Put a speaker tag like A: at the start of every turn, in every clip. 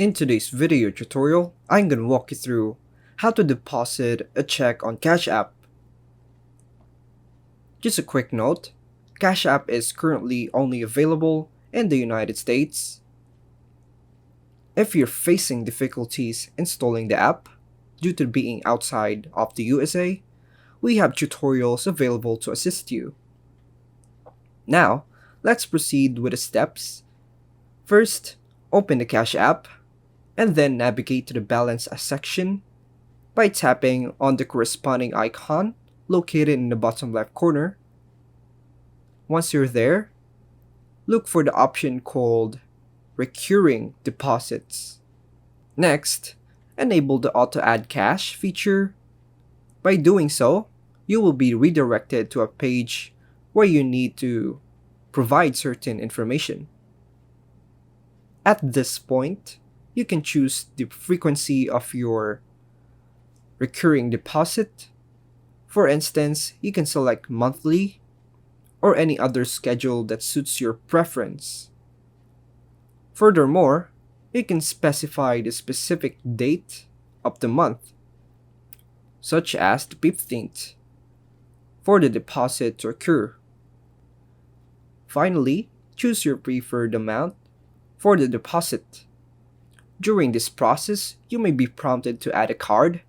A: In today's video tutorial, I'm gonna walk you through how to deposit a check on Cash App. Just a quick note, Cash App is currently only available in the United States. If you're facing difficulties installing the app due to being outside of the USA, we have tutorials available to assist you. Now, let's proceed with the steps. First, open the Cash App and then navigate to the Balance section by tapping on the corresponding icon located in the bottom left corner. Once you're there, look for the option called Recurring Deposits. Next, enable the Auto Add Cash feature. By doing so, you will be redirected to a page where you need to provide certain information. At this point, you can choose the frequency of your recurring deposit. For instance, you can select monthly or any other schedule that suits your preference. Furthermore, you can specify the specific date of the month, such as the 15th, for the deposit to occur. Finally, choose your preferred amount for the deposit. During this process, you may be prompted to add a card.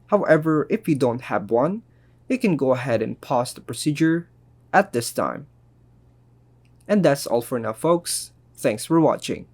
A: However, if you don't have one, you can go ahead and pause the procedure at this time. And that's all for now, folks. Thanks for watching.